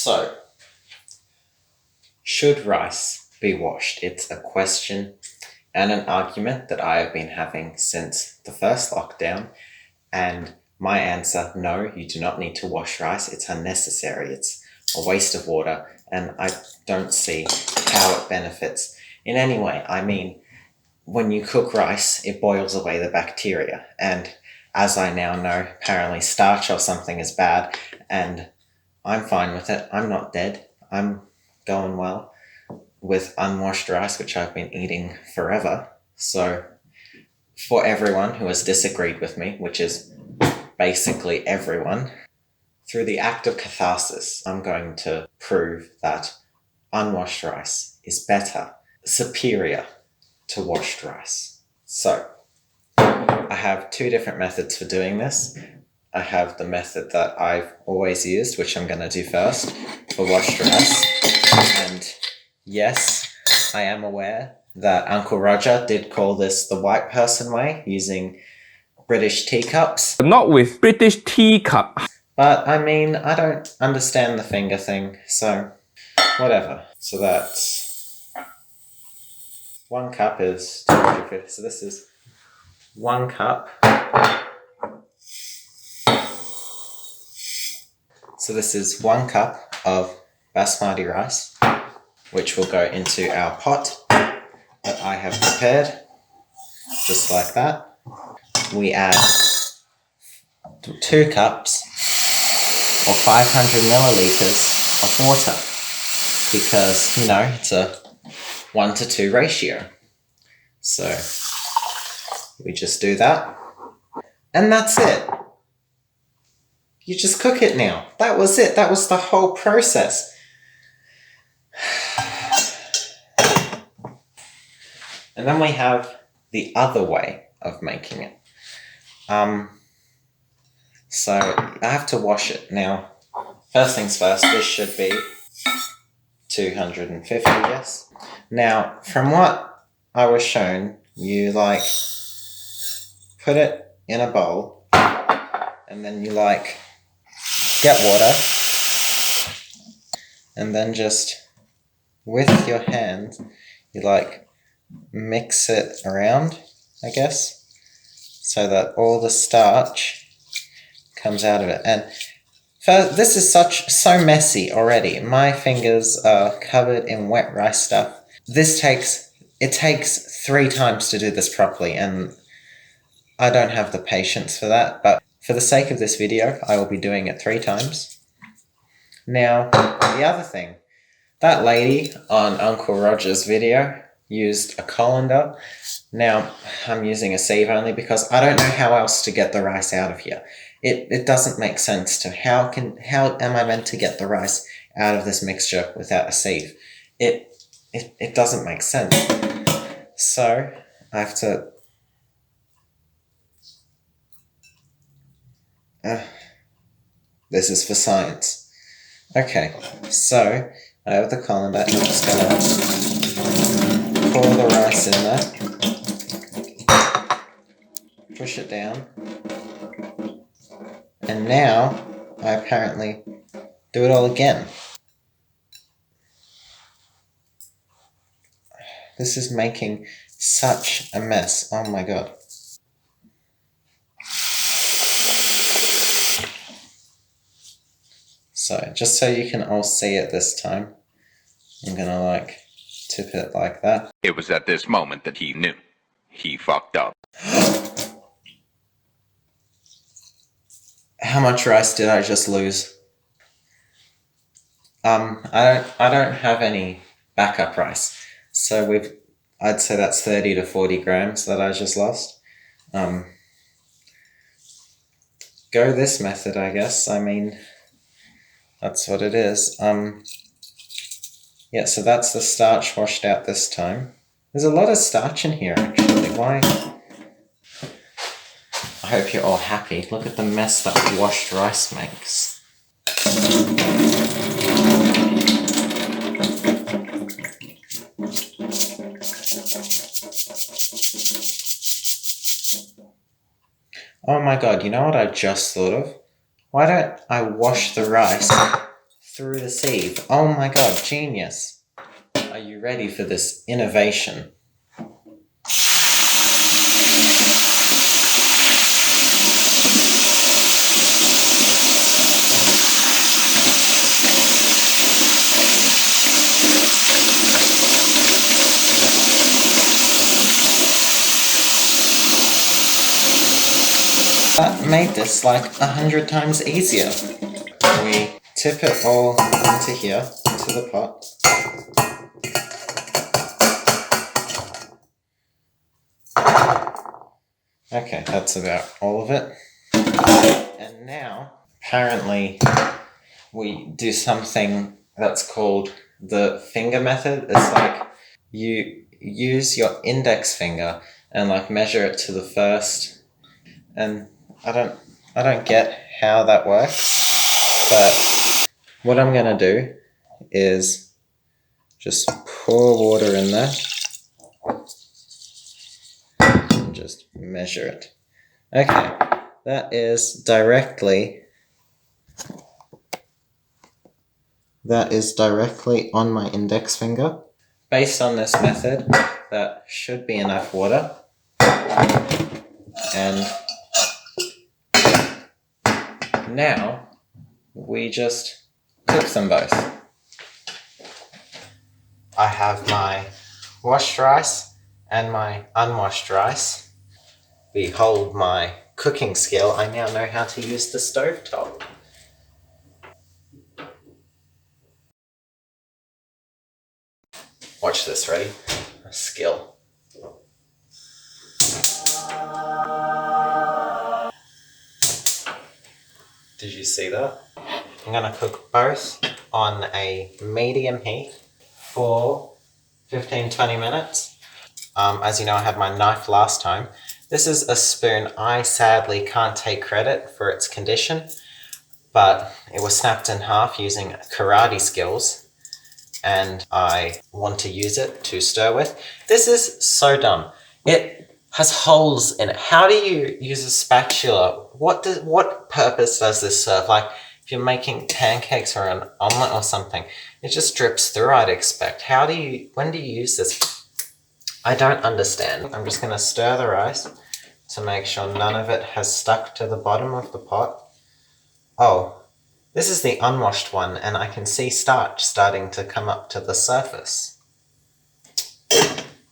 So, should rice be washed? It's a question and an argument that I have been having since the first lockdown, and my answer, no, you do not need to wash rice. It's unnecessary. It's a waste of water, and I don't see how it benefits in any way. I mean, when you cook rice, it boils away the bacteria, and as I now know, apparently starch or something is bad, and I'm fine with it. I'm not dead. I'm going well with unwashed rice, which I've been eating forever. So for everyone who has disagreed with me, which is basically everyone, through the act of catharsis, I'm going to prove that unwashed rice is better, superior to washed rice. So I have two different methods for doing this. I have the method that I've always used, which I'm going to do first for washed rice. And yes, I am aware that Uncle Roger did call this the white person way, using British teacups. Not with British teacup. But I mean, I don't understand the finger thing, so whatever. So that's 1 cup is 250. So this is 1 cup. So this is 1 cup of basmati rice, which will go into our pot that I have prepared, just like that. We add 2 cups or 500 milliliters of water because, you know, it's a 1-to-2 ratio. So we just do that, and that's it. You just cook it now. That was it. That was the whole process. And then we have the other way of making it. So I have to wash it. Now, first things first, this should be 250, yes. Now, from what I was shown, you put it in a bowl, and then you get water, and then just with your hand, you mix it around, I guess, so that all the starch comes out of it. And this is so messy already. My fingers are covered in wet rice stuff. It takes 3 times to do this properly, and I don't have the patience for that, but for the sake of this video, I will be doing it 3 times. Now, the other thing, that lady on Uncle Roger's video used a colander. Now, I'm using a sieve only because I don't know how else to get the rice out of here. It doesn't make sense to how am I meant to get the rice out of this mixture without a sieve? It doesn't make sense. So I have to this is for science. Okay, so I have the colander, and I'm just gonna pour the rice in there, push it down, and now I apparently do it all again. This is making such a mess. Oh my god. So, just so you can all see it this time, I'm gonna tip it like that. It was at this moment that he knew. He fucked up. How much rice did I just lose? I don't have any backup rice. So I'd say that's 30 to 40 grams that I just lost. Go this method, I guess. I mean, that's what it is. Yeah, so that's the starch washed out this time. There's a lot of starch in here, actually. Why? I hope you're all happy. Look at the mess that washed rice makes. Oh my god, you know what I just thought of? Why don't I wash the rice through the sieve. Oh my god, genius. Are you ready for this innovation? That made this like 100 times easier. We tip it all into here, to the pot. Okay, that's about all of it. And now, apparently, we do something that's called the finger method. It's like you use your index finger and like measure it to the first, and I don't get how that works, but what I'm gonna do is just pour water in there and just measure it. Okay, that is directly on my index finger. Based on this method, that should be enough water. And now we just cook them both. I have my washed rice and my unwashed rice. Behold my cooking skill. I now know how to use the stovetop. Watch this, ready? A skill. Did you see that? I'm gonna cook both on a medium heat for 15-20 minutes. As you know, I had my knife last time. This is a spoon. I sadly can't take credit for its condition, but it was snapped in half using karate skills, and I want to use it to stir with. This is so dumb. It has holes in it. How do you use a spatula? What purpose does this serve? Like, if you're making pancakes or an omelette or something, it just drips through, I'd expect. When do you use this? I don't understand. I'm just gonna stir the rice to make sure none of it has stuck to the bottom of the pot. Oh, this is the unwashed one, and I can see starch starting to come up to the surface.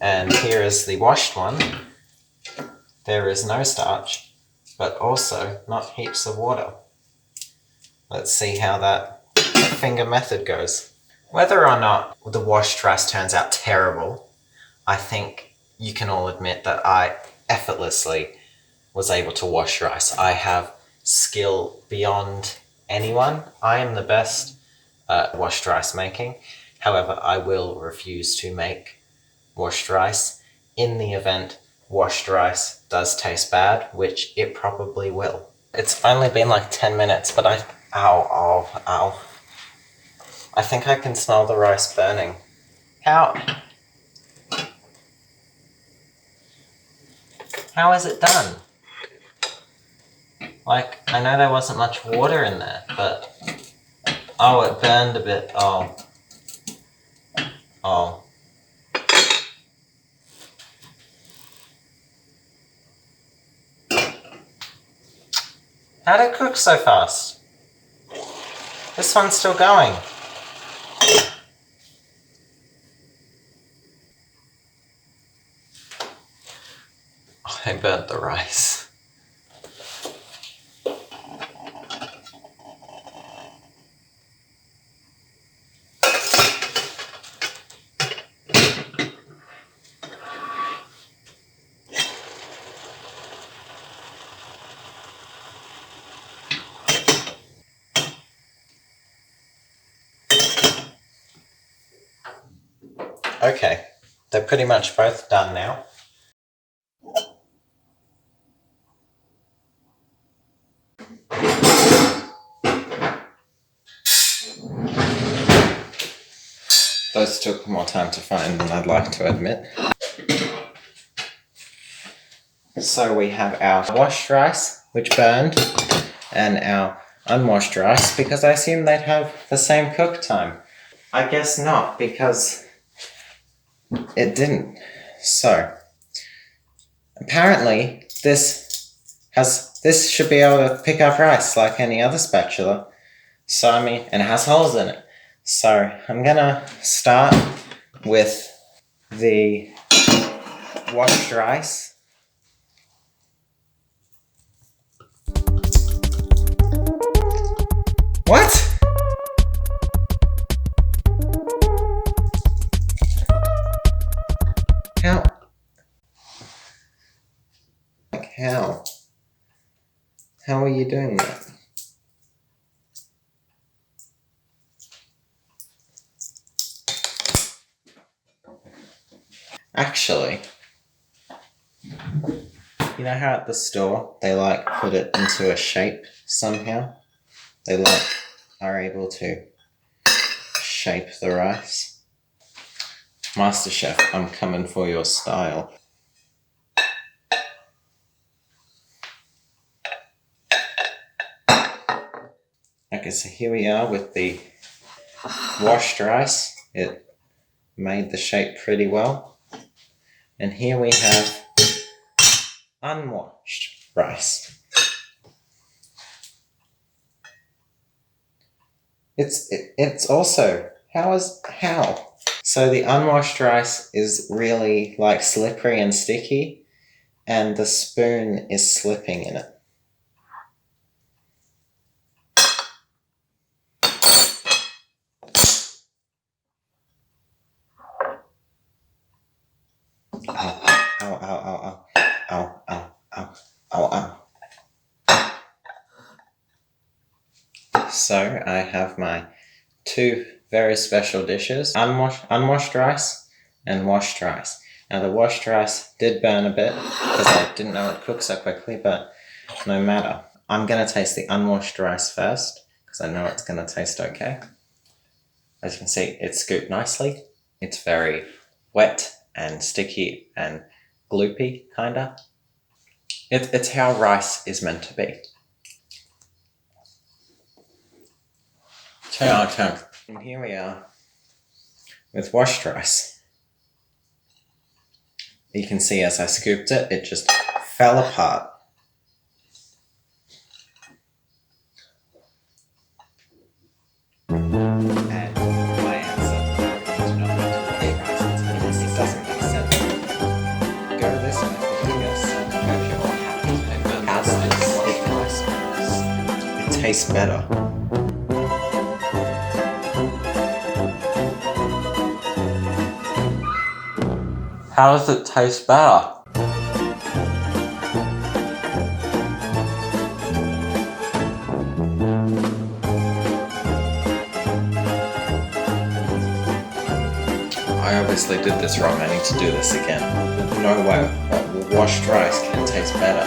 And here is the washed one. There is no starch, but also not heaps of water. Let's see how that finger method goes. Whether or not the washed rice turns out terrible, I think you can all admit that I effortlessly was able to wash rice. I have skill beyond anyone. I am the best at washed rice making. However, I will refuse to make washed rice in the event washed rice does taste bad, which it probably will. It's only been like 10 minutes, but ow. I think I can smell the rice burning. How is it done? Like, I know there wasn't much water in there, but... Oh, it burned a bit. Oh. How'd it cook so fast? This one's still going. I burnt the rice. Okay, they're pretty much both done now. Those took more time to find than I'd like to admit. So we have our washed rice, which burned, and our unwashed rice because I assumed they'd have the same cook time. I guess not, because it didn't. So, apparently this should be able to pick up rice like any other spatula. So and it has holes in it. So I'm gonna start with the washed rice. What? How? Like how? How are you doing that? Actually, you know how at the store they put it into a shape somehow? They are able to shape the rice. MasterChef, I'm coming for your style. Okay, so here we are with the washed rice. It made the shape pretty well. And here we have unwashed rice. It's also, how? So the unwashed rice is really slippery and sticky, and the spoon is slipping in it. Ow. So I have my two very special dishes, unwashed rice and washed rice. Now the washed rice did burn a bit because I didn't know it cooked so quickly, but no matter. I'm going to taste the unwashed rice first because I know it's going to taste okay. As you can see, it's scooped nicely. It's very wet and sticky and gloopy, kinda. It's how rice is meant to be. Turn. And here we are with washed rice. You can see as I scooped it, it just fell apart. And my answer is not to wash rice. It doesn't make sense. Go this method here, so it tastes better. How does it taste better? I obviously did this wrong. I need to do this again. No way. Washed rice can taste better.